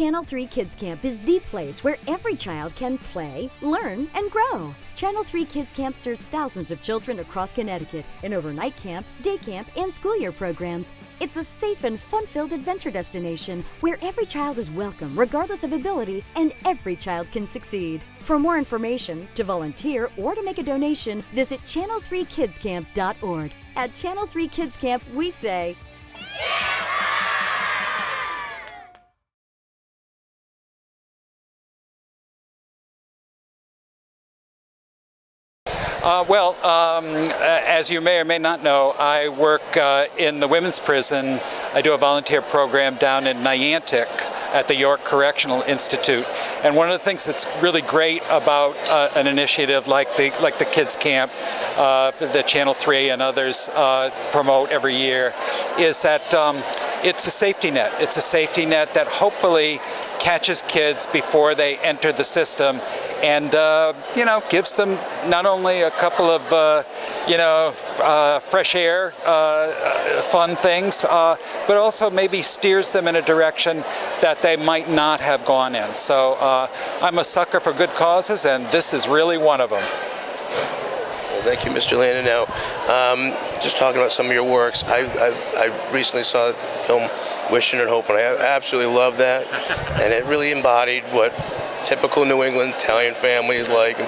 Channel 3 Kids Camp is the place where every child can play, learn, and grow. Channel 3 Kids Camp serves thousands of children across Connecticut in overnight camp, day camp, and school year programs. It's a safe and fun-filled adventure destination where every child is welcome regardless of ability and every child can succeed. For more information, to volunteer, or to make a donation, visit channel3kidscamp.org. At Channel 3 Kids Camp, we say, as you may or may not know, I work in the women's prison. I do a volunteer program down in Niantic at the York Correctional Institute. And one of the things that's really great about an initiative like the Kids Camp that Channel 3 and others promote every year is that it's a safety net. It's a safety net that hopefully catches kids before they enter the system and gives them not only a couple of fresh air, fun things, but also maybe steers them in a direction that they might not have gone in. So I'm a sucker for good causes, and this is really one of them. Well, thank you, Mr. Landon. Now, just talking about some of your works, I recently saw the film Wishing and Hoping. I absolutely love that, and it really embodied what typical New England Italian family is like.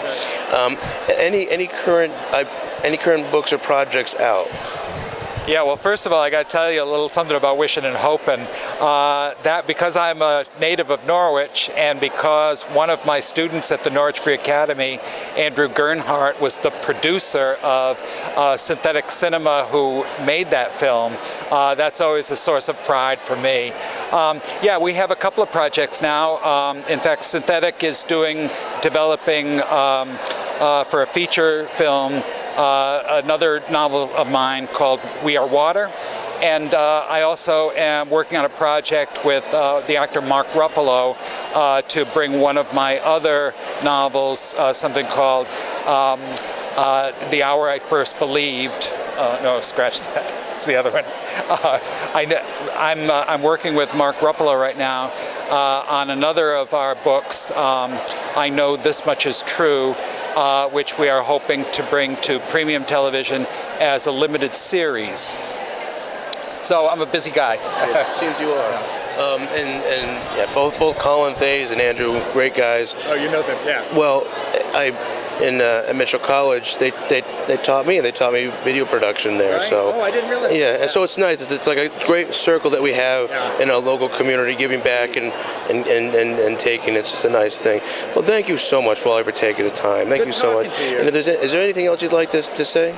Any current books or projects out? Yeah, well, first of all, I got to tell you a little something about Wishing and Hoping. That because I'm a native of Norwich, and because one of my students at the Norwich Free Academy, Andrew Gernhardt, was the producer of Synthetic Cinema, who made that film, that's always a source of pride for me. Yeah, we have a couple of projects now. In fact, Synthetic is developing for a feature film another novel of mine called We Are Water. And I also am working on a project with the actor Mark Ruffalo to bring one of my other novels, something called The Hour I First Believed. No, scratch that. It's the other one. I'm working with Mark Ruffalo right now on another of our books, I Know This Much Is True, which we are hoping to bring to premium television as a limited series. So I'm a busy guy. It seems you are. And yeah, both Colin Thays and Andrew, great guys. Oh, you know them, yeah. Well, at Mitchell College, they taught me, video production there. Right? So oh, I didn't realize that. Yeah, and so it's nice. It's like a great circle that we have in our local community, giving back and taking. It's just a nice thing. Well, thank you so much, Wally, for taking the time. Thank you so much. And is there anything else you'd like to say?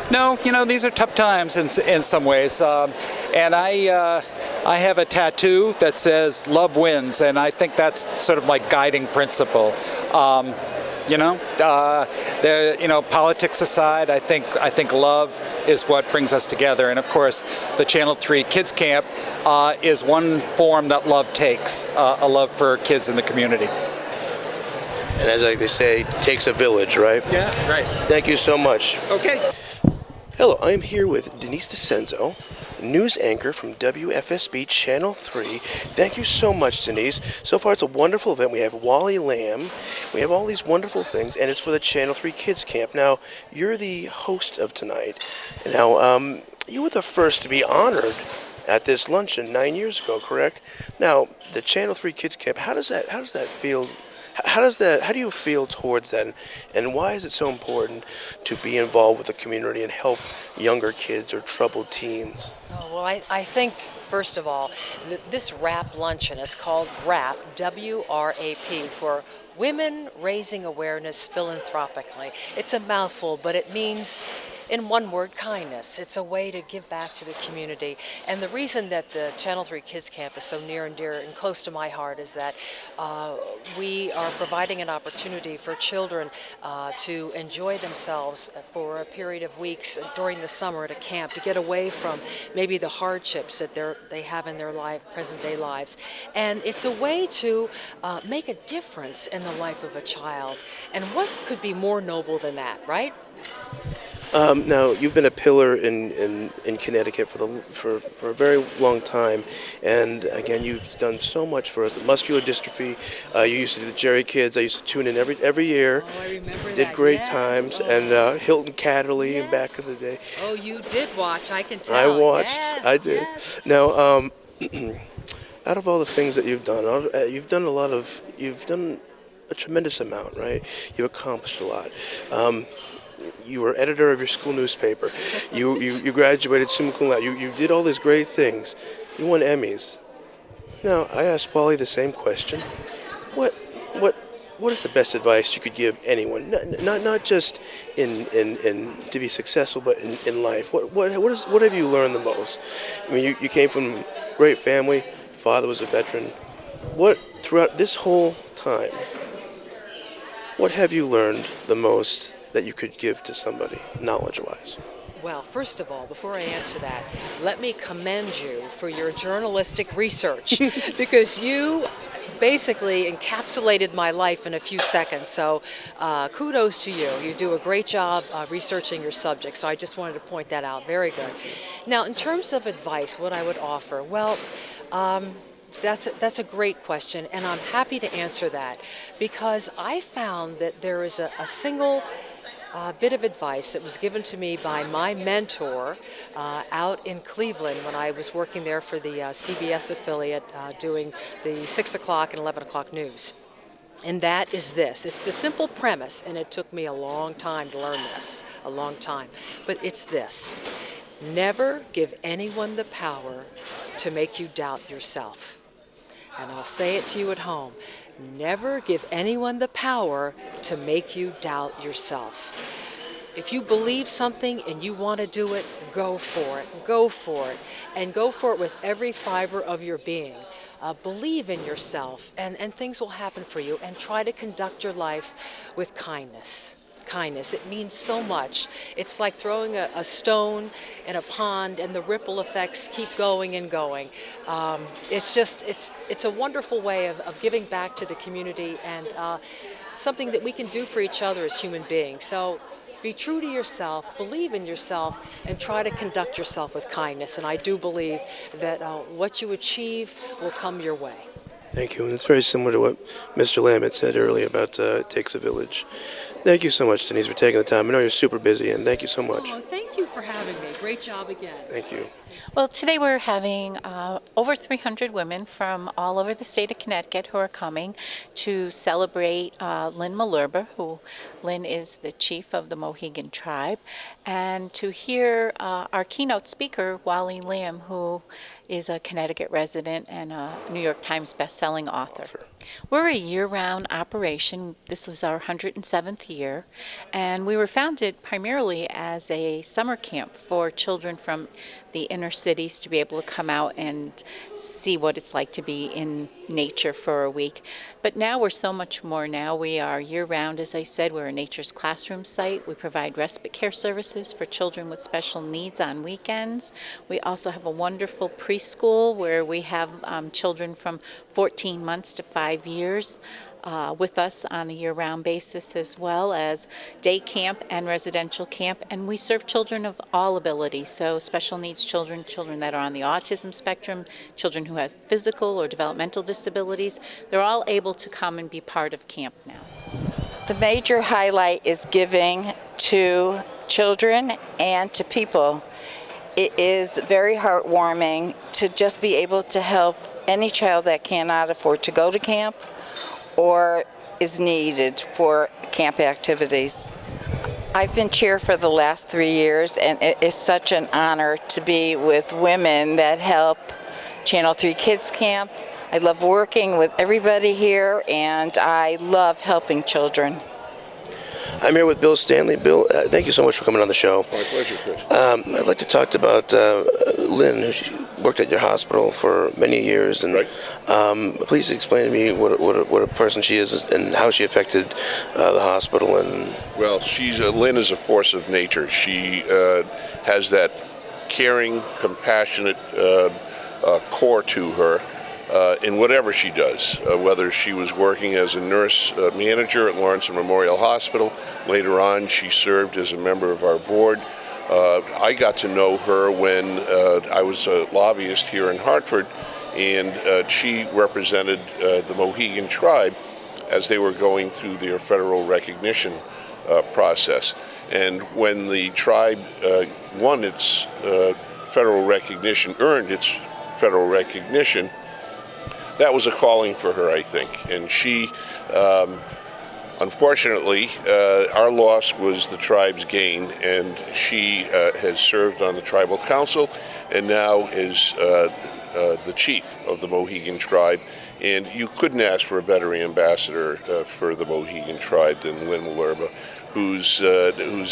No, these are tough times in some ways, and I have a tattoo that says "Love wins," and I think that's sort of my guiding principle. Politics aside, I think love is what brings us together, and of course, the Channel 3 Kids Camp is one form that love takes, a love for kids in the community. And as they say, it takes a village, right? Yeah, right. Thank you so much. Okay. Hello, I am here with Denise DeCenzo, news anchor from WFSB Channel 3. Thank you so much, Denise. So far, it's a wonderful event. We have Wally Lamb. We have all these wonderful things, and it's for the Channel 3 Kids Camp. Now, you're the host of tonight. Now, you were the first to be honored at this luncheon 9 years ago, correct? Now, the Channel 3 Kids Camp, how does that feel? How do you feel towards that, and why is it so important to be involved with the community and help younger kids or troubled teens? Oh, well, I think, first of all, this WRAP luncheon is called WRAP, W-R-A-P, for Women Raising Awareness Philanthropically. It's a mouthful, but it means, in one word, kindness. It's a way to give back to the community. And the reason that the Channel 3 Kids Camp is so near and dear and close to my heart is that we are providing an opportunity for children to enjoy themselves for a period of weeks during the summer at a camp, to get away from maybe the hardships that they have in their present-day lives. And it's a way to make a difference in the life of a child. And what could be more noble than that, right? Now, you've been a pillar in Connecticut for a very long time, and again, you've done so much for us. Muscular dystrophy. You used to do the Jerry Kids. I used to tune in every year. Oh, I remember Did that. great Yes. times, Oh. and Hilton Catterley Yes. back in the day. Oh, you did watch. I can tell. I watched. Yes, I did. yes. Now, out of all the things that you've done, you've done a tremendous amount, right? You've accomplished a lot. You were editor of your school newspaper. You graduated summa cum laude. You did all these great things. You won Emmys. Now, I asked Wally the same question. What is the best advice you could give anyone? Not just in to be successful, but in life. What have you learned the most? I mean, you came from a great family. Father was a veteran. What throughout this whole time? What have you learned the most that you could give to somebody, knowledge-wise? Well, first of all, before I answer that, let me commend you for your journalistic research because you basically encapsulated my life in a few seconds. So kudos to you. You do a great job researching your subject. So I just wanted to point that out. Very good. Now, in terms of advice, what I would offer, well, that's a great question, and I'm happy to answer that because I found that there is a single bit of advice that was given to me by my mentor out in Cleveland when I was working there for the CBS affiliate doing the 6 o'clock and 11 o'clock news. And that is this. It's the simple premise, and it took me a long time to learn this, a long time. But it's this. Never give anyone the power to make you doubt yourself. And I'll say it to you at home. Never give anyone the power to make you doubt yourself. If you believe something and you want to do it, go for it. Go for it. And go for it with every fiber of your being. Believe in yourself, and things will happen for you. And try to conduct your life with kindness. Kindness. It means so much. It's like throwing a stone in a pond and the ripple effects keep going and going. It's a wonderful way of giving back to the community and something that we can do for each other as human beings. So be true to yourself, believe in yourself, and try to conduct yourself with kindness. And I do believe that what you achieve will come your way. Thank you. And it's very similar to what Mr. Lamb had said earlier about it takes a village. Thank you so much, Denise, for taking the time. I know you're super busy, and thank you so much. Oh, thank you for having me. Great job again. Thank you. Well, today we're having over 300 women from all over the state of Connecticut who are coming to celebrate Lynn Malerba, who Lynn is the chief of the Mohegan tribe, and to hear our keynote speaker, Wally, who is a Connecticut resident and a New York Times bestselling author. We're a year-round operation. This is our 107th year, and we were founded primarily as a summer camp for children from the inner cities to be able to come out and see what it's like to be in nature for a week. But now we're so much more now. We are year-round, as I said. We're a nature's classroom site. We provide respite care services for children with special needs on weekends. We also have a wonderful preschool where we have children from 14 months to 5 years with us on a year-round basis, as well as day camp and residential camp. And we serve children of all abilities, so special needs children, children that are on the autism spectrum, children who have physical or developmental disabilities. They're all able to come and be part of camp now. The major highlight is giving to children and to people. It is very heartwarming to just be able to help any child that cannot afford to go to camp or is needed for camp activities. I've been chair for the last 3 years, and it is such an honor to be with women that help Channel 3 Kids Camp. I love working with everybody here, and I love helping children. I'm here with Bill Stanley. Bill, thank you so much for coming on the show. My pleasure, Chris. I'd like to talk about Lynn, who worked at your hospital for many years, and Right. Please explain to me what a person she is and how she affected the hospital. And Well, Lynn is a force of nature. She has that caring, compassionate core to her, in whatever she does, whether she was working as a nurse manager at Lawrence Memorial Hospital. Later on, she served as a member of our board. I got to know her when I was a lobbyist here in Hartford, and she represented the Mohegan tribe as they were going through their federal recognition process. And when the tribe won its federal recognition, earned its federal recognition, that was a calling for her, I think. And she, unfortunately, our loss was the tribe's gain, and she has served on the tribal council and now is the chief of the Mohegan tribe. And you couldn't ask for a better ambassador for the Mohegan tribe than Lynn Malerba, whose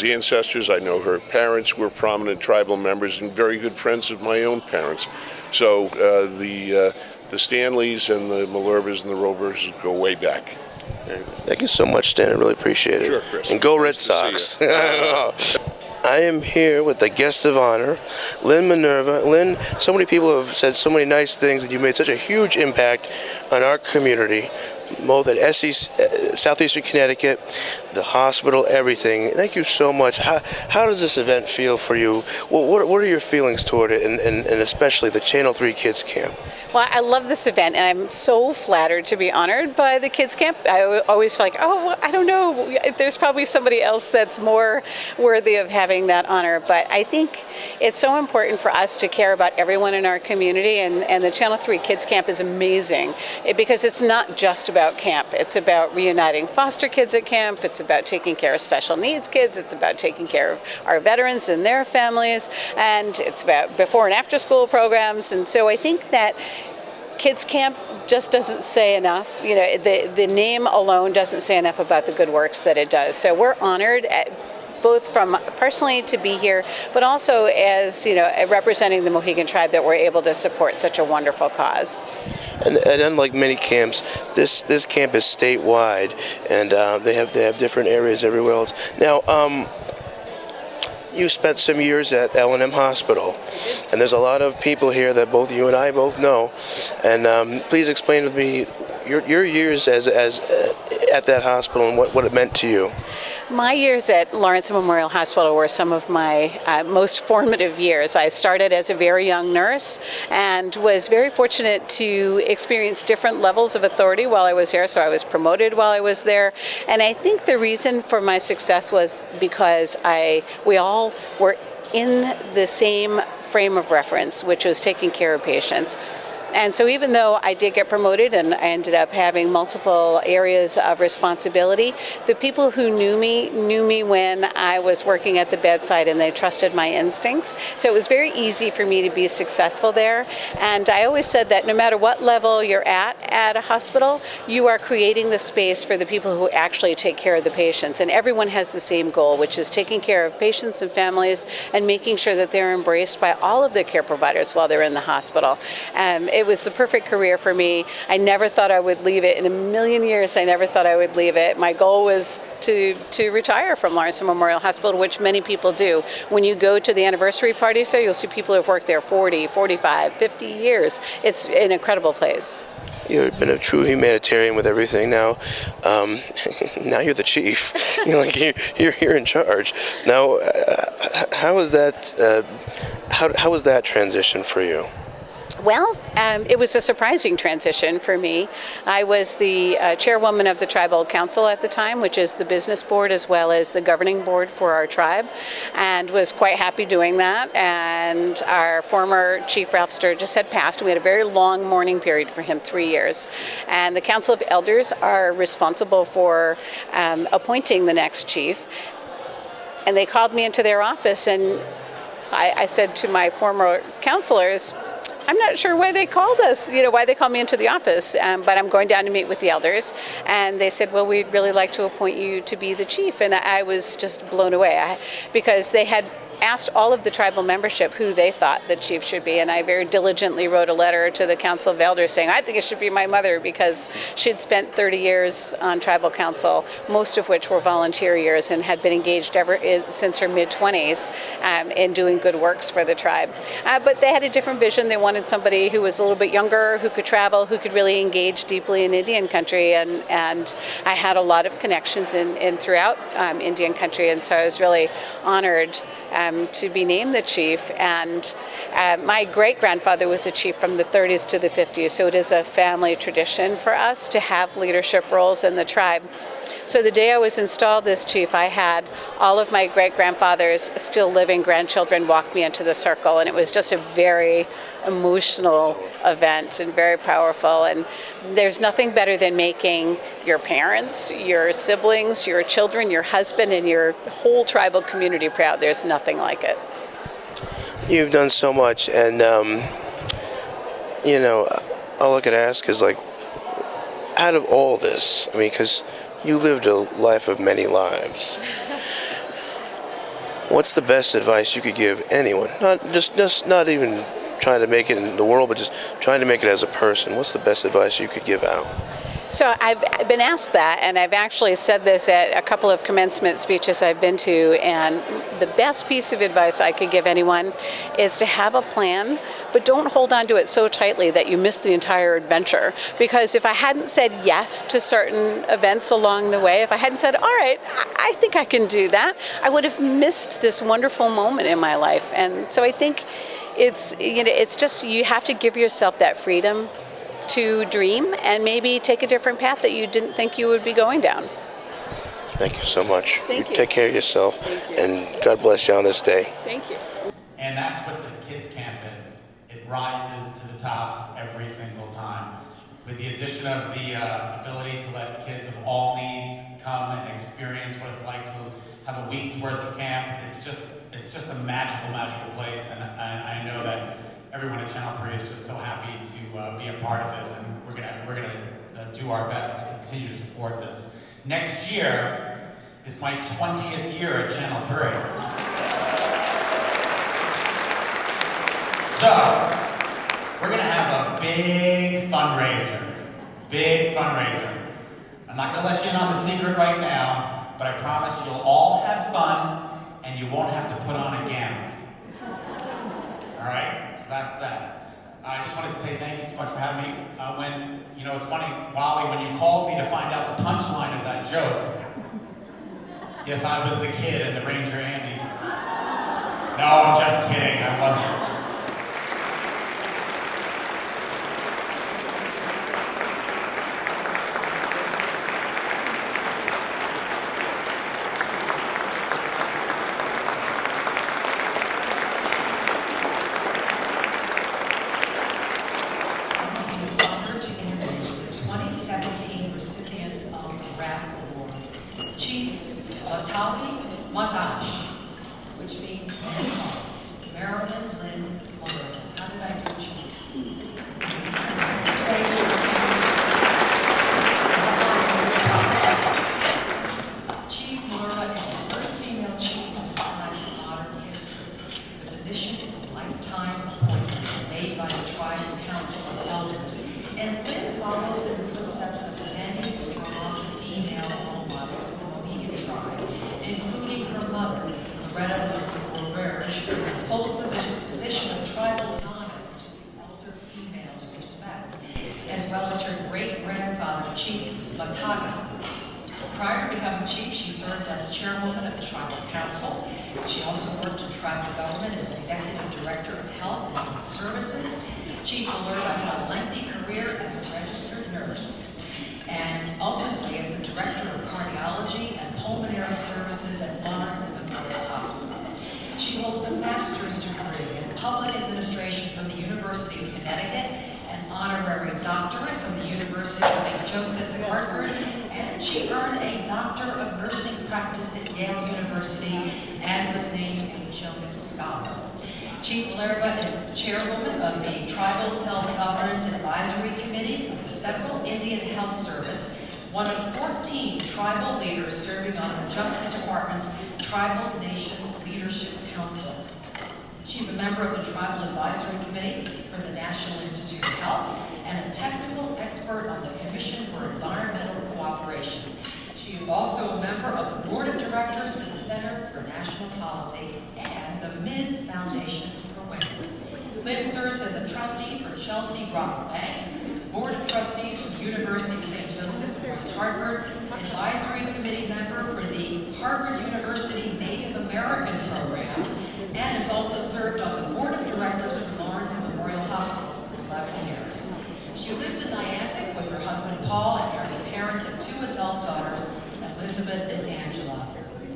ancestors, I know her parents were prominent tribal members and very good friends of my own parents. So the Stanleys and the Malerbas and the Rovers go way back. Thank you so much, Stan. I really appreciate it. Sure, Chris. And go Nice Red to see Sox. you. I am here with the guest of honor, Lynn Malerba. Lynn, so many people have said so many nice things, and you made such a huge impact on our community, both at Southeastern Connecticut, the hospital, everything. Thank you so much. How does this event feel for you? What are your feelings toward it, and especially the Channel 3 Kids Camp? Well, I love this event, and I'm so flattered to be honored by the Kids Camp. I always feel like, well, I don't know, there's probably somebody else that's more worthy of having that honor. But I think it's so important for us to care about everyone in our community, and the Channel 3 Kids Camp is amazing because it's not just about camp. It's about reuniting foster kids at camp. It's about taking care of special needs kids. It's about taking care of our veterans and their families. And it's about before and after school programs. And so I think that Kids Camp just doesn't say enough. You know, the name alone doesn't say enough about the good works that it does. So we're honored both from personally to be here, but also as, you know, representing the Mohegan tribe, that we're able to support such a wonderful cause. And unlike many camps, this camp is statewide, and they have different areas everywhere else. Now, you spent some years at L&M Hospital, and there's a lot of people here that both you and I both know. And please explain to me your years as at that hospital and what it meant to you. My years at Lawrence Memorial Hospital were some of my most formative years. I started as a very young nurse and was very fortunate to experience different levels of authority while I was there. So I was promoted while I was there. And I think the reason for my success was because we all were in the same frame of reference, which was taking care of patients. And so even though I did get promoted and I ended up having multiple areas of responsibility, the people who knew me when I was working at the bedside, and they trusted my instincts. So it was very easy for me to be successful there. And I always said that no matter what level you're at a hospital, you are creating the space for the people who actually take care of the patients. And everyone has the same goal, which is taking care of patients and families and making sure that they're embraced by all of their care providers while they're in the hospital. It was the perfect career for me. I never thought I would leave it. In a million years, I never thought I would leave it. My goal was to retire from Lawrence Memorial Hospital, which many people do. When you go to the anniversary parties there, you'll see people who have worked there 40, 45, 50 years. It's an incredible place. You've been a true humanitarian with everything. Now, now you're the chief. You're in charge. Now, how was that? How was that transition for you? Well, it was a surprising transition for me. I was the chairwoman of the Tribal Council at the time, which is the business board as well as the governing board for our tribe, and was quite happy doing that. And our former chief, Ralph Sturgis, had passed. We had a very long mourning period for him, 3 years. And the Council of Elders are responsible for appointing the next chief. And they called me into their office, and I said to my former counselors, I'm not sure why they called us, why they called me into the office, but I'm going down to meet with the elders. And they said, well, we'd really like to appoint you to be the chief. And I was just blown away because they had asked all of the tribal membership who they thought the chief should be, and I very diligently wrote a letter to the Council of Elders saying, I think it should be my mother, because she'd spent 30 years on tribal council, most of which were volunteer years, and had been engaged since her mid-20s in doing good works for the tribe. But they had a different vision. They wanted somebody who was a little bit younger, who could travel, who could really engage deeply in Indian country, and I had a lot of connections in throughout Indian country, and so I was really honored to be named the chief. And my great-grandfather was a chief from the 30s to the 50s, so it is a family tradition for us to have leadership roles in the tribe. So the day I was installed as chief, I had all of my great-grandfather's still living grandchildren walk me into the circle, and it was just a very emotional event and very powerful. And there's nothing better than making your parents, your siblings, your children, your husband, and your whole tribal community proud. There's nothing like it. You've done so much, and all I could ask is, like, out of all this, I mean, because you lived a life of many lives, what's the best advice you could give anyone? Not even trying to make it in the world, but just trying to make it as a person. What's the best advice you could give out? So I've been asked that, and I've actually said this at a couple of commencement speeches I've been to, and the best piece of advice I could give anyone is to have a plan, but don't hold on to it so tightly that you miss the entire adventure. Because if I hadn't said yes to certain events along the way, if I hadn't said, all right, I think I can do that, I would have missed this wonderful moment in my life. And so I think it's just, you have to give yourself that freedom to dream and maybe take a different path that you didn't think you would be going down. Thank you so much. Thank you. Take care of yourself, and God bless you on this day. Thank you. And that's what this kids camp is. It rises to the top every single time. With the addition of the ability to let kids of all needs come and experience what it's like to have a week's worth of camp, it's just a magical place, and I know that everyone at Channel 3 is just so happy to be a part of this, and we're gonna do our best to continue to support this. Next year is my 20th year at Channel 3. So, we're gonna have a big fundraiser. I'm not gonna let you in on the secret right now, but I promise you'll all have fun and you won't have to put on a gown. All right, so that's that. I just wanted to say thank you so much for having me. It's funny, Wally, when you called me to find out the punchline of that joke, yes, I was the kid in the Ranger Andes. No, I'm just kidding, I wasn't. Which means many hearts. Marilyn, Lynn, Malerba. How did I do, Chief? Thank you. Chief Malerba is the first female chief in the tribe's modern history. The position is a lifetime appointment made by the tribe's Council of Elders, and Lynn follows in the footsteps of many strong female role models of the Mohegan tribe, including her mother, Loretta holds the position of tribal honor, which is the elder female respect, as well as her great-grandfather, Chief Mataga. Prior to becoming chief, she served as chairwoman of the Tribal Council. She also worked in tribal government as executive director of health and human services. Chief Malerba had a lengthy career as a registered nurse, and ultimately as the director of cardiology and pulmonary services at Barnes and Memorial Hospital. She holds a master's degree in public administration from the University of Connecticut, an honorary doctorate from the University of St. Joseph in Hartford, and she earned a Doctor of Nursing practice at Yale University and was named a Jonas Scholar. Chief Malerba is chairwoman of the Tribal Self-Governance Advisory Committee of the Federal Indian Health Service, one of 14 tribal leaders serving on the Justice Department's Tribal Nations Leadership Council. She's a member of the Tribal Advisory Committee for the National Institute of Health and a technical expert on the Commission for Environmental Cooperation. She is also a member of the Board of Directors for the Center for National Policy and the Ms. Foundation for Women. Lynn serves as a trustee for Chelsea Rock Bank, Board of Trustees for the University of St. Joseph, West Hartford, Advisory Committee member for the Harvard University Native American Program, and has also served on the Board of Directors for Lawrence Memorial Hospital for 11 years. She lives in Niantic with her husband Paul and are the parents of 2 adult daughters, Elizabeth and Angela.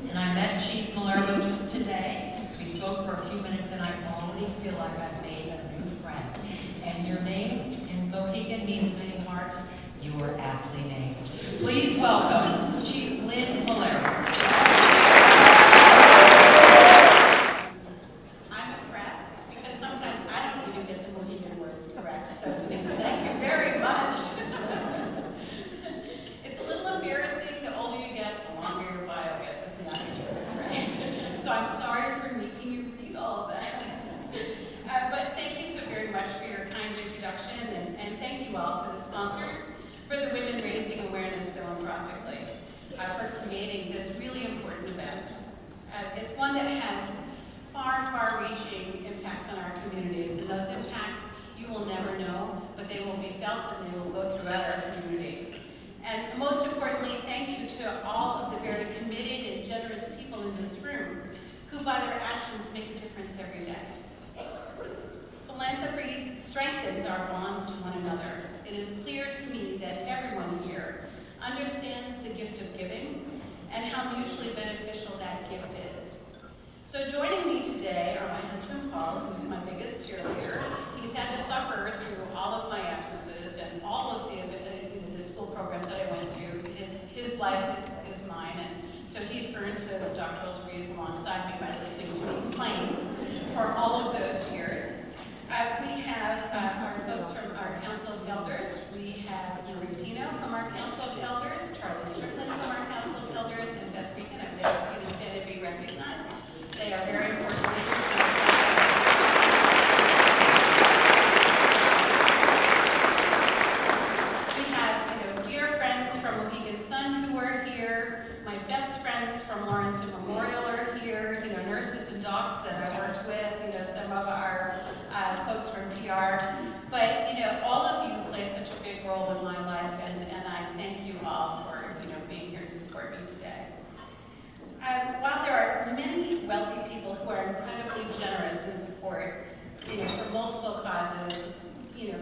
And I met Chief Malerba just today. We spoke for a few minutes and I already feel like I've made a new friend. And your name in Mohegan means many hearts. You are aptly named. Please welcome Chief Lynn Malerba. I'm impressed because sometimes I don't even get the Mohegan words correct. So Denise, thank you very much. It's a little embarrassing. The older you get, the longer your bio gets. It's not the truth, right? So I'm sorry for making you read all of that. But thank you so very much for your kind introduction, and thank you all to the sponsors for the Women Raising Awareness philanthropically for creating this really important event. It's one that has far-reaching impacts on our communities, and those impacts you will never know, but they will be felt and they will go throughout our community. And most importantly, thank you to all of the very committed and generous people in this room who by their actions make a difference every day. Philanthropy strengthens our bonds to one another. It is clear to me that everyone here understands the gift of giving and how mutually beneficial that gift is. So joining me today are my husband Paul, who's my biggest cheerleader. He's had to suffer through all of my absences and all of the school programs that I went through. His life is mine, and so he's earned those doctoral degrees alongside me by listening to me complain for all of those years. We have our folks from our Council of Elders. We have Marie Pino from our Council of Elders, Charlie Strickland from our Council of Elders, and Beth Regan. I would ask you to stand and be recognized. They are very important leaders. We have dear friends from Mohegan Sun who are here. My best friends from Lawrence and Memorial are here. Nurses and docs that I worked with. Some of our folks from PR. But all of you play such a big role in my life, and I thank you all for being here to support me today. While there are many wealthy people who are incredibly generous in support, for multiple causes,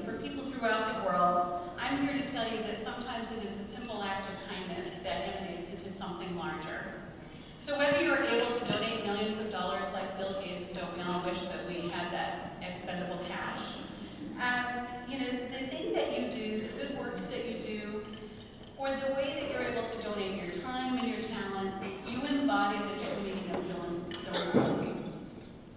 for people throughout the world, I'm here to tell you that sometimes it is a simple act of kindness that emanates into something larger. So whether you're able to donate millions of dollars like Bill Gates, and don't we all wish that we had that expendable cash, the thing that you do, the good works that you do, or the way that you're able to donate your time and your talent, you embody the true meaning of philanthropy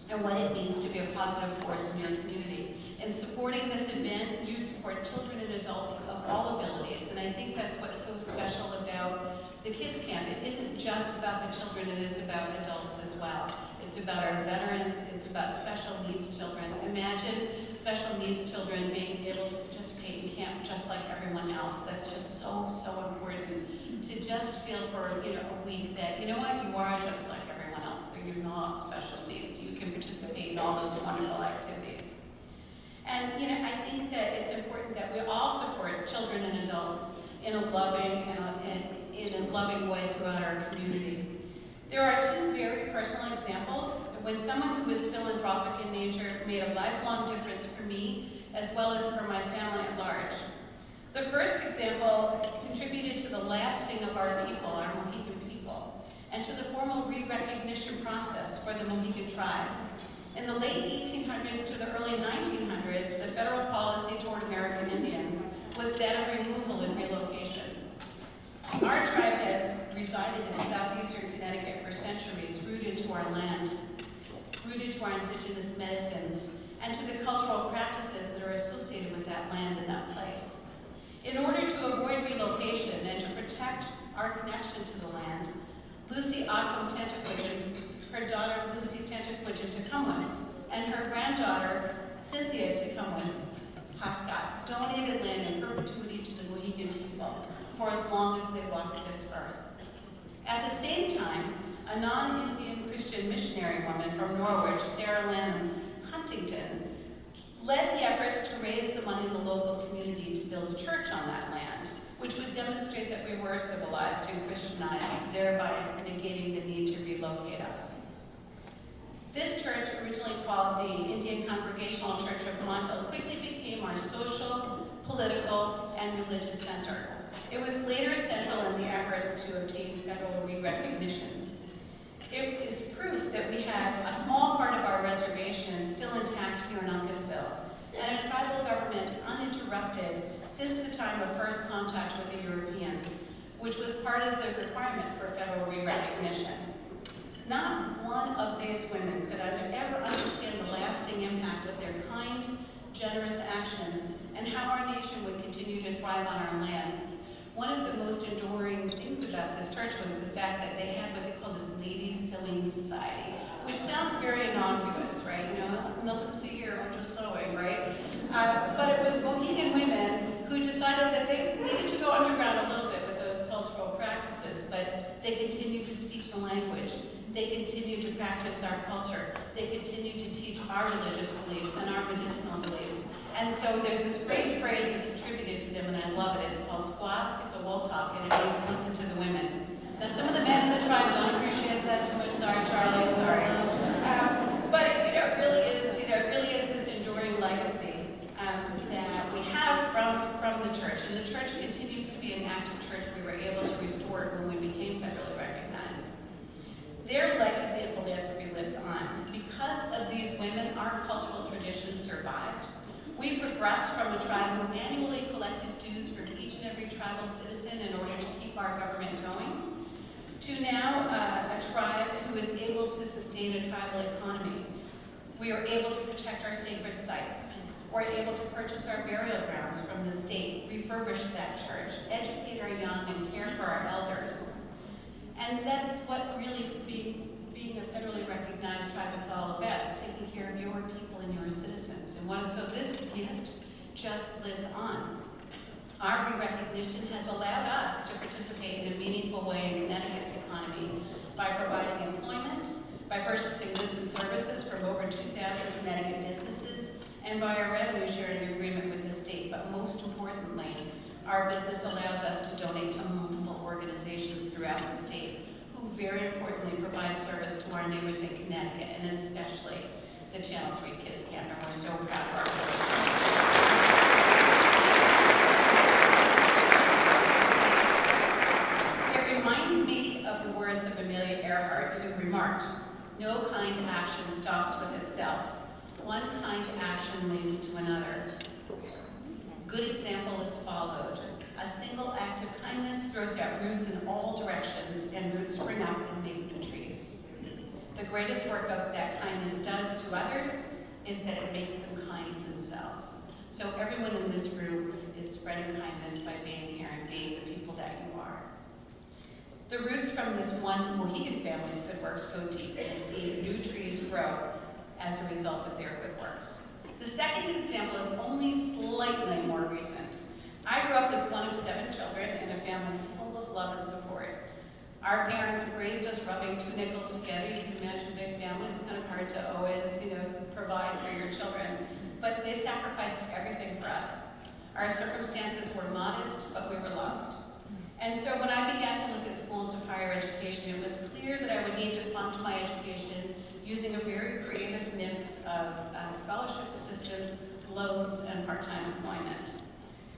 and what it means to be a positive force in your community. In supporting this event, you support children and adults of all abilities, and I think that's what's so special about the Kids Camp. It isn't just about the children, it is about adults as well. It's about our veterans, it's about special needs children. Imagine special needs children being able to participate in camp just like everyone else. That's just so important to just feel for a week that, you are just like everyone else. You're not special needs. You can participate in all those wonderful activities. And I think that it's important that we all support children and adults in a loving way throughout our community. There are 2 very personal examples when someone who is philanthropic in nature made a lifelong difference for me as well as for my family at large. The first example contributed to the lasting of our people, our Mohegan people, and to the formal re-recognition process for the Mohegan tribe. In the late 1800s to the early 1900s, the federal policy toward American Indians was that of removal and relocation. Our tribe has resided in southeastern Connecticut for centuries, rooted to our land, rooted to our indigenous medicines, and to the cultural practices that are associated with that land and that place. In order to avoid relocation and to protect our connection to the land, Lucy Ockham Tentaquichin her daughter Lucy Tentaquint Tecumwas, and her granddaughter Cynthia Tecumwas Hascott donated land in perpetuity to the Mohegan people for as long as they walked this earth. At the same time, a non-Indian Christian missionary woman from Norwich, Sarah Lynn Huntington, led the efforts to raise the money in the local community to build a church on that land, which would demonstrate that we were civilized and Christianized, thereby negating the need to relocate us. This church, originally called the Indian Congregational Church of Montville, quickly became our social, political, and religious center. It was later central in the efforts to obtain federal re-recognition. It is proof that we have a small part of our reservation still intact here in Uncasville, and a tribal government uninterrupted since the time of first contact with the Europeans, which was part of the requirement for federal re-recognition. Not one of these women could ever understand the lasting impact of their kind, generous actions and how our nation would continue to thrive on our lands. One of the most enduring things about this church was the fact that they had what they called this Ladies Sewing Society, which sounds very innocuous, right? You know, nothing to see here, I'm just sewing, right? But it was Mohegan women who decided that they needed to go underground a little bit with those cultural practices, but they continued to speak the language. They continue to practice our culture. They continue to teach our religious beliefs and our medicinal beliefs. And so there's this great phrase that's attributed to them, and I love it. It's called squat, it's a wool talk, and it means listen to the women. Now some of the men in the tribe don't appreciate that too much. Sorry, Charlie, I'm sorry. But it really is this enduring legacy that we have from the church. And the church continues to be an active church we were able to restore when we became federally recognized. Their legacy of philanthropy lives on. Because of these women, our cultural traditions survived. We progressed from a tribe who annually collected dues from each and every tribal citizen in order to keep our government going, to now a tribe who is able to sustain a tribal economy. We are able to protect our sacred sites. We're able to purchase our burial grounds from the state, refurbish that church, educate our young, and care for our elders. And that's what really being a federally recognized tribe is all about. It's taking care of your people and your citizens. And so this gift just lives on. Our recognition has allowed us to participate in a meaningful way in Connecticut's economy by providing employment, by purchasing goods and services from over 2,000 Connecticut businesses, and by our revenue sharing agreement with the state. But most importantly, our business allows us to donate to multiple organizations throughout the state who very importantly provide service to our neighbors in Connecticut, and especially the Channel 3 Kids Camp, and we're so proud of our relationship. It reminds me of the words of Amelia Earhart, who remarked, "No kind action stops with itself. One kind action leads to another." Good example is followed. A single act of kindness throws out roots in all directions, and roots spring up and make new trees. The greatest work of that kindness does to others is that it makes them kind to themselves. So everyone in this room is spreading kindness by being here and being the people that you are. The roots from this one Mohegan family's good works go deep, and indeed new trees grow as a result of their good works. The second example is only slightly more recent. I grew up as one of 7 children in a family full of love and support. Our parents raised us rubbing 2 nickels together. You can imagine a big family. It's kind of hard to always, provide for your children. But they sacrificed everything for us. Our circumstances were modest, but we were loved. And so when I began to look at schools of higher education, it was clear that I would need to fund my education using a very creative mix of scholarship assistance, loans, and part-time employment.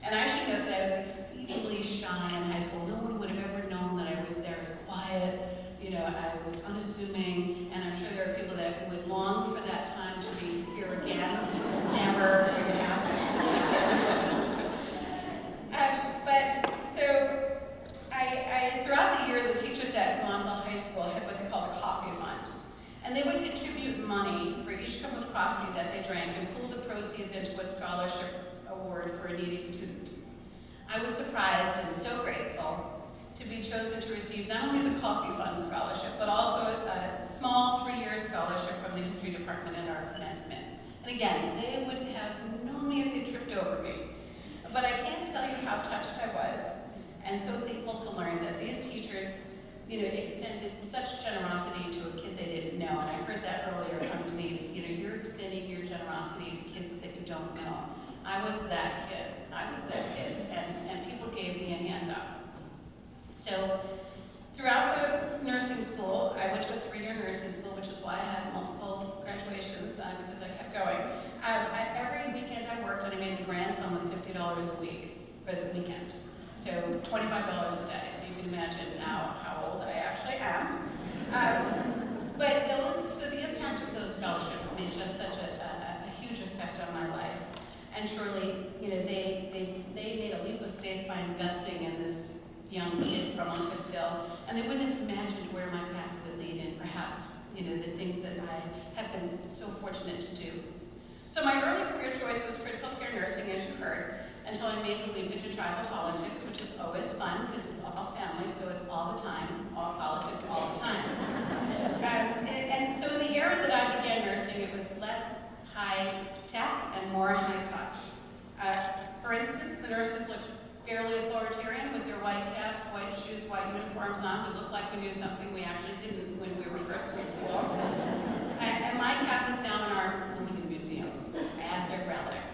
And I should note that I was exceedingly shy in high school. No one would have ever known that I was there. I was quiet, I was unassuming, and I'm sure there are people that would long for that time to be here again. It's never going to happen. Throughout the year, the teachers at Montville High School had what they called a coffee fund. And they would contribute money for each cup of coffee that they drank and pool the proceeds into a scholarship award for a needy student. I was surprised and so grateful to be chosen to receive not only the Coffee Fund scholarship, but also a small $3 department at our commencement. And again, they would have known me if they tripped over me. But I can't tell you how touched I was and so thankful to learn that these teachers, extended such generosity to a kid they didn't know. And I heard that earlier from Denise. You're extending your generosity to kids that you don't know. I was that kid. And people gave me a hand up. So throughout the nursing school, I went to a 3-year nursing school, which is why I had multiple graduations, because I kept going. Every weekend I worked, and I made the grand sum of $50 a week for the weekend. So $25 a day, so you can imagine now how old I actually am. But so the impact of those scholarships made just such a huge effect on my life. And surely, they made a leap of faith by investing in this young kid from Uncasville, and they wouldn't have imagined where my path would lead in, perhaps, the things that I have been so fortunate to do. So my early career choice was critical care nursing, as you heard, until I made the leap into tribal politics, which is always fun, because it's all family, so it's all the time, all politics all the time. And so in the era that I began nursing, it was less high tech and more high touch. For instance, the nurses looked fairly authoritarian with their white caps, white shoes, white uniforms on. We looked like we knew something we actually didn't when we were first in school. And my cap was down in our Lincoln Museum as a relic.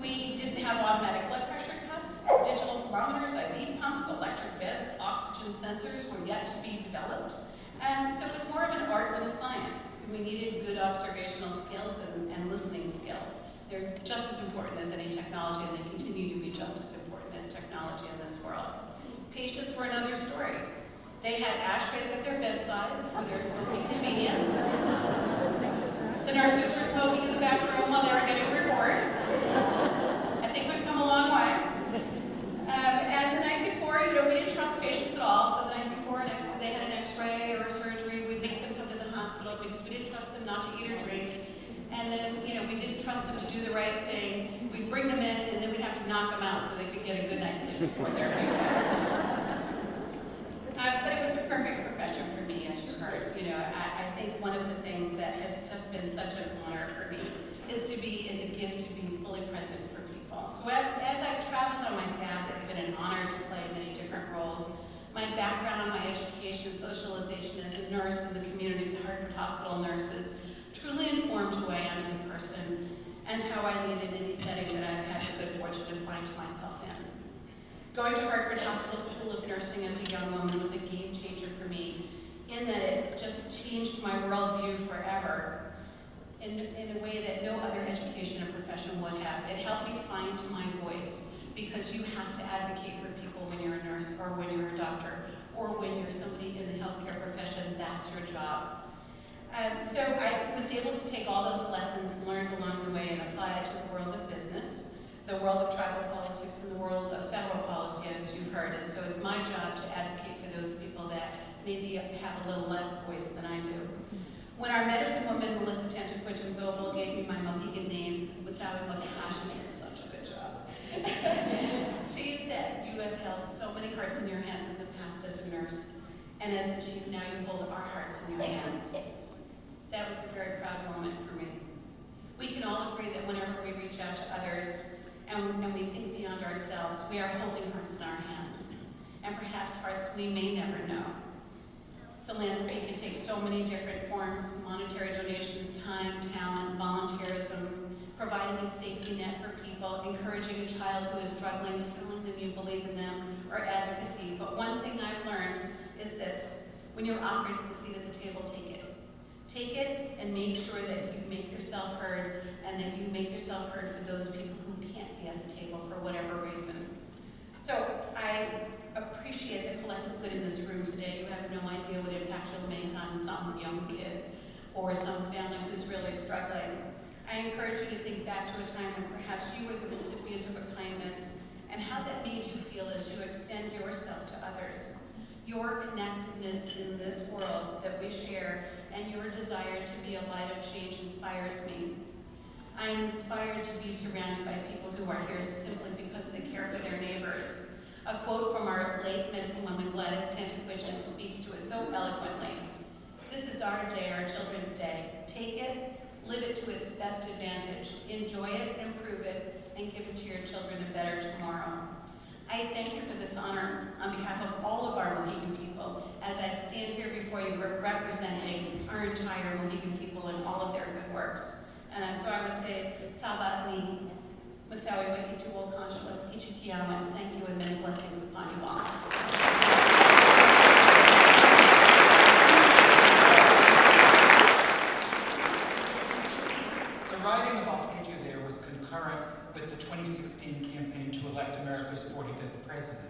We didn't have automatic blood pressure cuffs, digital thermometers, IV pumps, electric beds, oxygen sensors were yet to be developed. So it was more of an art than a science. We needed good observational skills and listening skills. They're just as important as any technology, and they continue to be just as important as technology in this world. Patients were another story. They had ashtrays at their bedsides for their smoking convenience. The nurses were smoking in the back room while they were getting a report. I think we've come a long way. And the night before, we didn't trust patients at all, so the night before they had an x-ray or a surgery, we'd make them come to the hospital because we didn't trust them not to eat or drink. And then, we didn't trust them to do the right thing. We'd bring them in, and then we'd have to knock them out so they could get a good night's sleep before their night. But it was a perfect profession for me, as you heard. I think one of the things that has just been such an honor for me is it's a gift to be fully present for people. So as I've traveled on my path, it's been an honor to play many different roles. My background, my education, socialization as a nurse in the community of the Hartford Hospital nurses truly informed who I am as a person and how I lead in any setting that I've had the good fortune to find myself in. Going to Hartford Hospital School of Nursing as a young woman was a game changer for me in that it just changed my worldview forever in a way that no other education or profession would have. It helped me find my voice because you have to advocate for people when you're a nurse or when you're a doctor or when you're somebody in the healthcare profession. That's your job. So I was able to take all those lessons learned along the way and apply it to the world of business, the world of tribal politics, and the world of federal policy, as you've heard. And so it's my job to advocate for those people that maybe have a little less voice than I do. When our medicine woman, Melissa Tantaquidgen-Zobel, gave me my Mohegan name, Witawi Motahashi did such a good job. She said, "You have held so many hearts in your hands in the past as a nurse, and as a chief, now you hold our hearts in your hands." That was a very proud moment for me. We can all agree that whenever we reach out to others and we think beyond ourselves, we are holding hearts in our hands, and perhaps hearts we may never know. Philanthropy can take so many different forms: monetary donations, time, talent, volunteerism, providing a safety net for people, encouraging a child who is struggling, telling them you believe in them, or advocacy. But one thing I've learned is this: when you're offered a seat at the table, take it. Take it and make sure that you make yourself heard, and that you make yourself heard for those people who can't be at the table for whatever reason. So I appreciate the collective good in this room today. You have no idea what impact you'll make on some young kid or some family who's really struggling. I encourage you to think back to a time when perhaps you were the recipient of a kindness and how that made you feel as you extend yourself to others. Your connectedness in this world that we share and your desire to be a light of change inspires me. I am inspired to be surrounded by people who are here simply because they care for their neighbors. A quote from our late medicine woman Gladys Tantaquidgen speaks to it so eloquently. This is our day, our Children's Day. Take it, live it to its best advantage. Enjoy it, improve it, and give it to your children a better tomorrow. I thank you for this honor on behalf of all of our Mohegan people as I stand here before you representing our entire Mohegan people and all of their good works. And so I would say, Tabatni, Matawi Wakitu Wolkanshwas, Ichikiawan, thank you and many blessings upon you all. The writing of I'll Take You There was concurrent with the 2016 campaign to elect America's 45th president.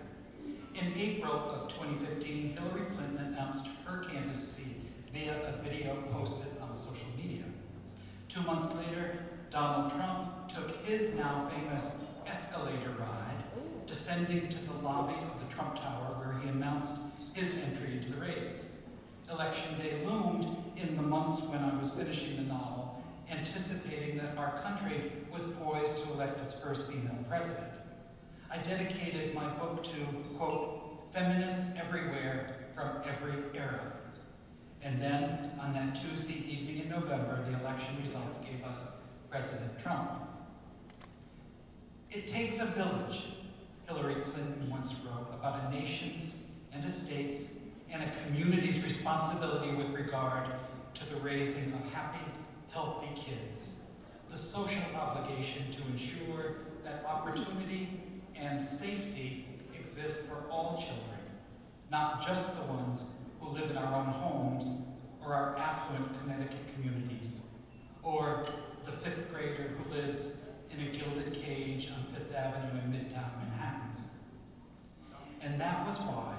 In April of 2015, Hillary Clinton announced her candidacy via a video posted on social media. 2 months later, Donald Trump took his now famous escalator ride, descending to the lobby of the Trump Tower where he announced his entry into the race. Election day loomed in the months when I was finishing the novel, anticipating that our country was poised to elect its first female president. I dedicated my book to, quote, feminists everywhere from every era. And then, on that Tuesday evening in November, the election results gave us President Trump. It takes a village, Hillary Clinton once wrote, about a nation's and a state's and a community's responsibility with regard to the raising of happy, healthy kids. The social obligation to ensure that opportunity and safety exist for all children, not just the ones who live in our own homes or our affluent Connecticut communities, or the 5th grader who lives in a gilded cage on 5th Avenue in Midtown Manhattan. And that was why,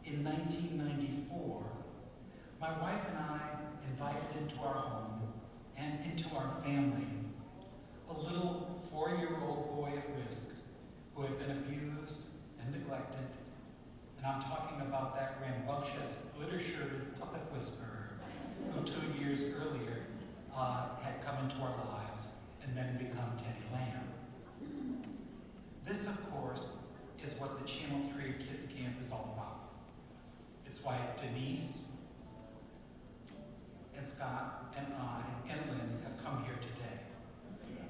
in 1994, my wife and I invited into our home and into our family a little 4-year-old boy at risk who had been abused and neglected. And I'm talking about that rambunctious, glitter-shirted puppet whisperer who 2 years earlier had come into our lives and then become Teddy Lamb. This, of course, is what the Channel 3 Kids Camp is all about. It's why Denise and Scott and I and Lynn have come here today,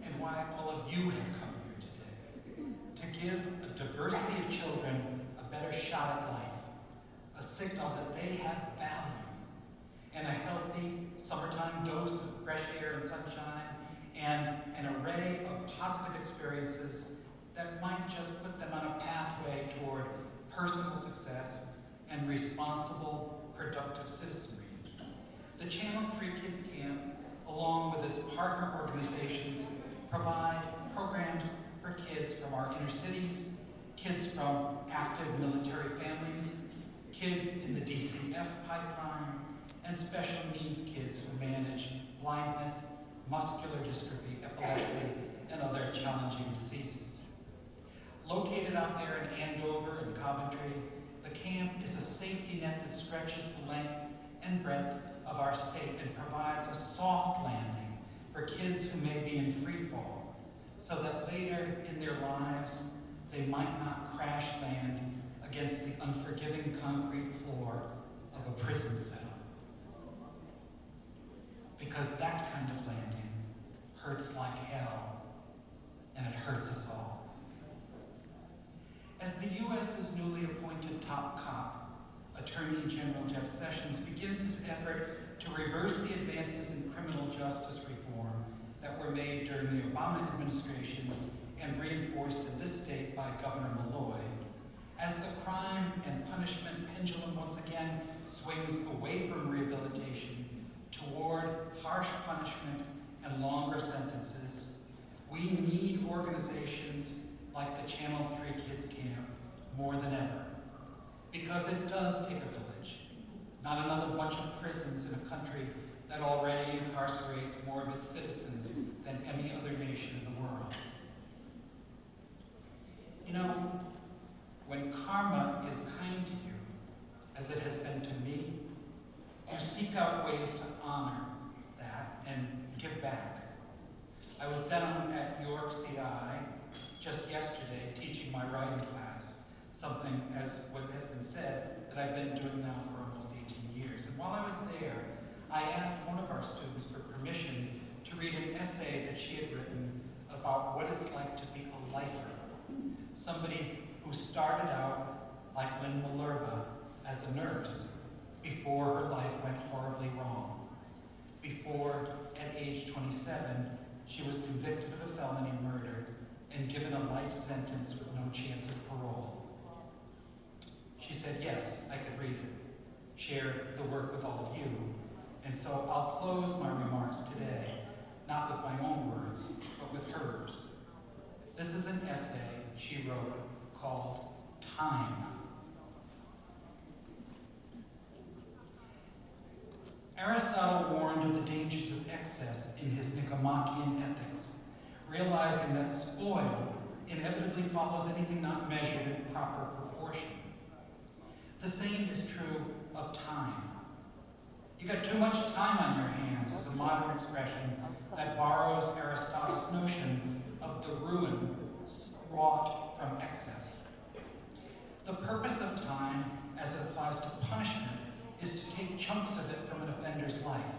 and why all of you have come here today, to give a diversity of children a better shot at life, a signal that they have value, and a healthy summertime dose of fresh air and sunshine, and an array of positive experiences that might just put them on a pathway toward personal success and responsible, productive citizenry. The Channel 3 Kids Camp, along with its partner organizations, provide programs for kids from our inner cities, kids from active military families, kids in the DCF pipeline, and special needs kids who manage blindness, muscular dystrophy, epilepsy, and other challenging diseases. Located out there in Andover and Coventry, the camp is a safety net that stretches the length and breadth of our state and provides a soft landing for kids who may be in free fall, so that later in their lives, they might not crash land against the unforgiving concrete floor of a prison cell. Because that kind of landing hurts like hell, and it hurts us all. As the U.S.'s newly appointed top cop, Attorney General Jeff Sessions begins his effort to reverse the advances in criminal justice reform that were made during the Obama administration and reinforced in this state by Governor Malloy, as the crime and punishment pendulum once again swings away from rehabilitation toward harsh punishment and longer sentences, we need organizations like the Channel 3 Kids Camp more than ever. Because it does take a village, not another bunch of prisons in a country that already incarcerates more of its citizens than any other nation in the world. You know, when karma is kind to you, as it has been to me, you seek out ways to honor that and give back. I was down at York CI just yesterday teaching my writing class, something, as what has been said, that I've been doing now for almost 18 years. And while I was there, had written about what it's like to be a lifer, somebody who started out like Lynn Malerba as a nurse before her life went horribly wrong. Before, at age 27, she was convicted of a felony murder and given a life sentence with no chance of parole. She said, yes, I could read it, share the work with all of you, and so I'll close my remarks today, not with my own words, but with hers. This is an essay she wrote called Time. Aristotle warned of the dangers of excess in his Nicomachean Ethics, realizing that spoil inevitably follows anything not measured in proper proportion. The same is true of time. You got too much time on your hands is a modern expression that borrows Aristotle's notion of the ruin wrought from excess. The purpose of time, as it applies to punishment, is to take chunks of it from an offender's life.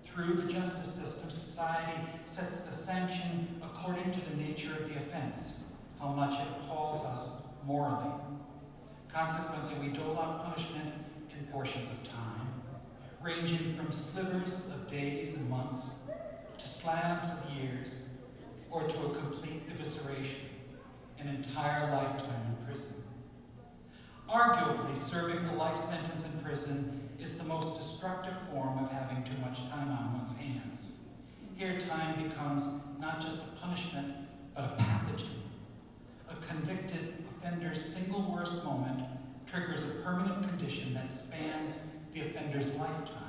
Through the justice system, society sets the sanction according to the nature of the offense, how much it appalls us morally. Consequently, we dole out punishment in portions of time, ranging from slivers of days and months, to slabs of years, or to a complete evisceration, an entire lifetime in prison. Arguably, serving a life sentence in prison is the most destructive form of having too much time on one's hands. Here, time becomes not just a punishment, but a pathogen. A convicted offender's single worst moment triggers a permanent condition that spans the offender's lifetime.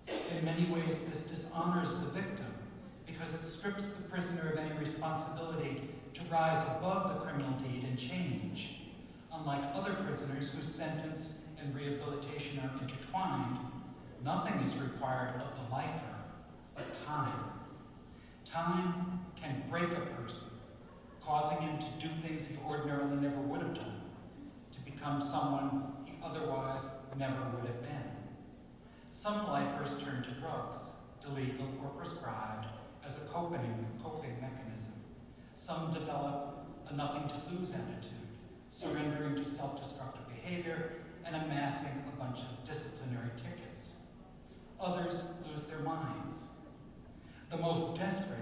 In many ways, this dishonors the victim because it strips the prisoner of any responsibility to rise above the criminal deed and change. Unlike other prisoners whose sentence and rehabilitation are intertwined, nothing is required of the lifer but time. Time can break a person, causing him to do things he ordinarily never would have done, to become someone he otherwise never would have been. Some lifers turn to drugs, illegal or prescribed, as a coping mechanism. Some develop a nothing-to-lose attitude, surrendering to self-destructive behavior and amassing a bunch of disciplinary tickets. Others lose their minds. The most desperate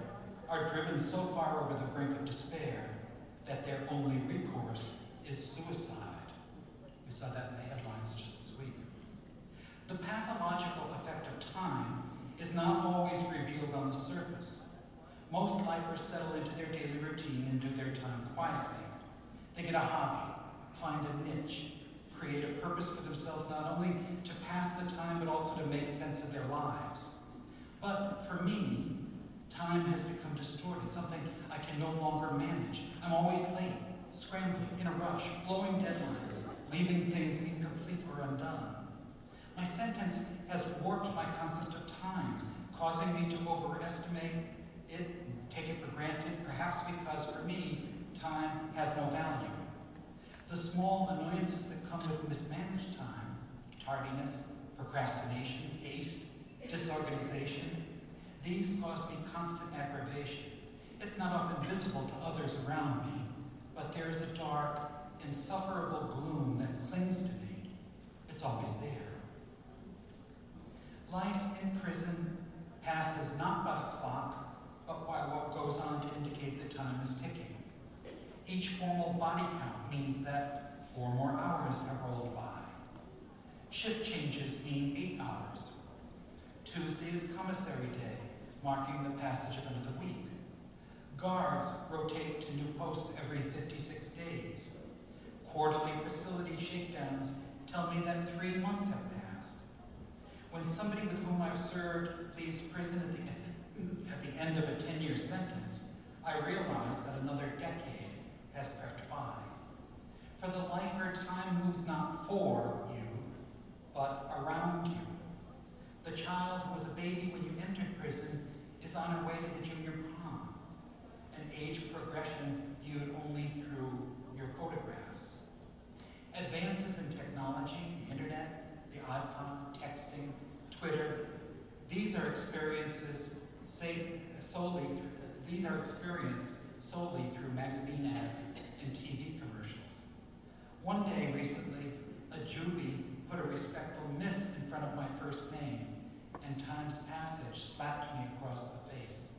are driven so far over the brink of despair that their only recourse is suicide. We saw that in the headlines just this week. The pathological effect of time is not always revealed on the surface. Most lifers settle into their daily routine and do their time quietly. They get a hobby, find a niche, create a purpose for themselves not only to pass the time but also to make sense of their lives. But for me, time has become distorted, something I can no longer manage. I'm always late, scrambling, in a rush, blowing deadlines, leaving things incomplete or undone. My sentence has warped my concept of time, causing me to overestimate it, take it for granted, perhaps because for me, time has no value. The small annoyances that come with mismanaged time, tardiness, procrastination, haste, disorganization, these cause me constant aggravation. It's not often visible to others around me, but there is a dark, insufferable gloom that clings to me. It's always there. Life in prison passes not by a clock, but by what goes on to indicate that time is ticking. Each formal body count means that 4 more hours have rolled by. Shift changes mean 8 hours. Tuesday is commissary day, marking the passage of another week. Guards rotate to new posts every 56 days. Quarterly facility shakedowns tell me that 3 months have passed. When somebody with whom I've served leaves prison at the end of a 10-year sentence, I realize that another decade has crept by. For the lifer, time moves not for you, but around you. The child who was a baby when you entered prison is on her way to the junior prom, an age progression viewed only through your photographs. Advances in technology, the internet, the iPod, texting, Twitter, these are experiences solely these are experienced solely through magazine ads and TV commercials. One day recently, a juvie put a respectful miss in front of my first name, and Time's Passage slapped me across the face.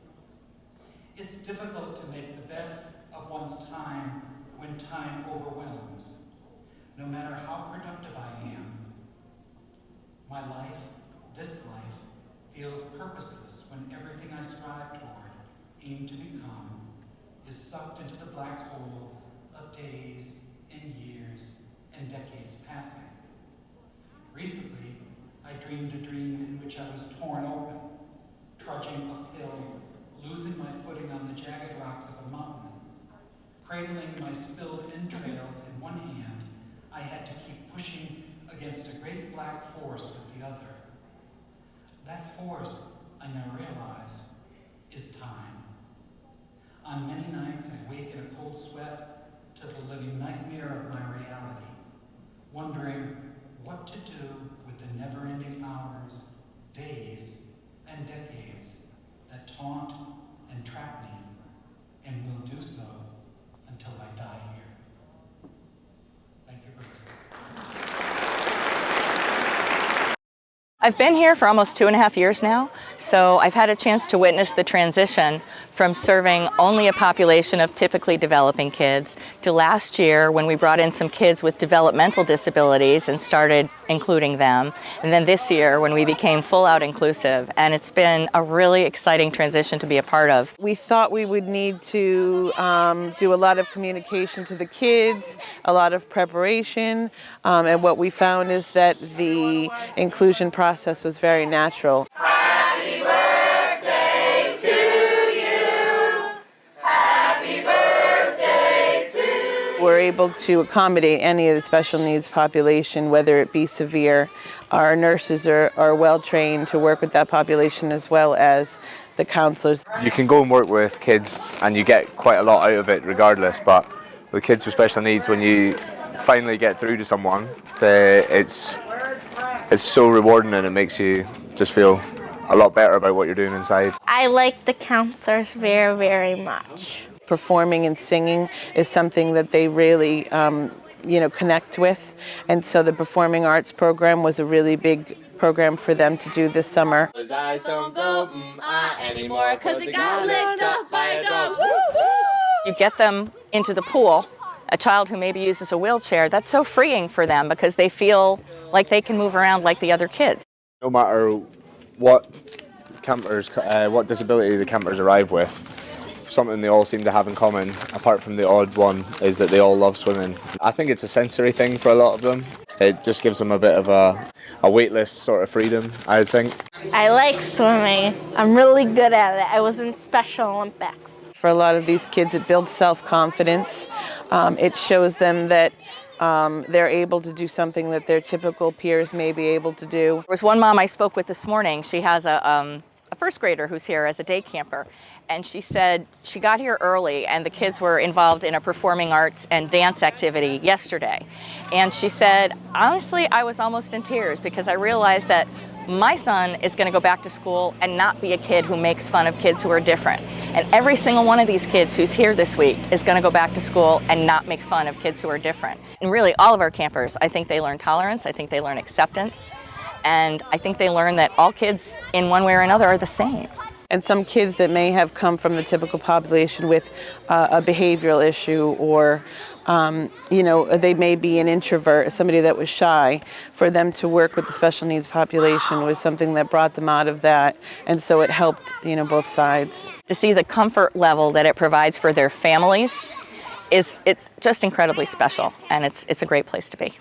It's difficult to make the best of one's time when time overwhelms. No matter how productive I am, my life, this life, feels purposeless when everything I strive toward, aim to become, is sucked into the black hole of days and years and decades passing. Recently, I dreamed a dream in which I was torn open, trudging uphill, losing my footing on the jagged rocks of a mountain. Cradling my spilled entrails in one hand, I had to keep pushing against a great black force with the other. That force, I now realize, is time. On many nights, I wake in a cold sweat to the living nightmare of my reality, wondering what to do with the never-ending hours, days, and decades that taunt and trap me, and will do so until I die here. Thank you for listening. I've been here for almost 2.5 years now, so I've had a chance to witness the transition from serving only a population of typically developing kids to last year when we brought in some kids with developmental disabilities and started including them, and then this year when we became full-out inclusive, and it's been a really exciting transition to be a part of. We thought we would need to do a lot of communication to the kids, a lot of preparation, and what we found is that the inclusion process was very natural. Happy birthday to you. Happy birthday to you. We're able to accommodate any of the special needs population, whether it be severe. Our nurses are well trained to work with that population as well as the counselors. You can go and work with kids and you get quite a lot out of it regardless, but with kids with special needs, when you finally get through to someone, it's so rewarding and it makes you just feel a lot better about what you're doing inside. I like the counselors very, very much. Performing and singing is something that they really connect with, and so the performing arts program was a really big program for them to do this summer. Those eyes don't go anymore because it got licked up by a dog. You get them into the pool, a child who maybe uses a wheelchair, that's so freeing for them because they feel like they can move around like the other kids. No matter what disability the campers arrive with, something they all seem to have in common, apart from the odd one, is that they all love swimming. I think it's a sensory thing for a lot of them. It just gives them a bit of a weightless sort of freedom, I think. I like swimming. I'm really good at it. I was in Special Olympics. For a lot of these kids, it builds self-confidence. It shows them that they're able to do something that their typical peers may be able to do. There was one mom I spoke with this morning. She has a first grader who's here as a day camper, and she said she got here early and the kids were involved in a performing arts and dance activity yesterday. And she said, honestly, I was almost in tears because I realized that my son is going to go back to school and not be a kid who makes fun of kids who are different. And every single one of these kids who's here this week is going to go back to school and not make fun of kids who are different. And really, all of our campers, I think they learn tolerance, I think they learn acceptance, and I think they learn that all kids in one way or another are the same. And some kids that may have come from the typical population with a behavioral issue or they may be an introvert, somebody that was shy, for them to work with the special needs population was something that brought them out of that, and so it helped, both sides. To see the comfort level that it provides for their families it's just incredibly special, and it's a great place to be.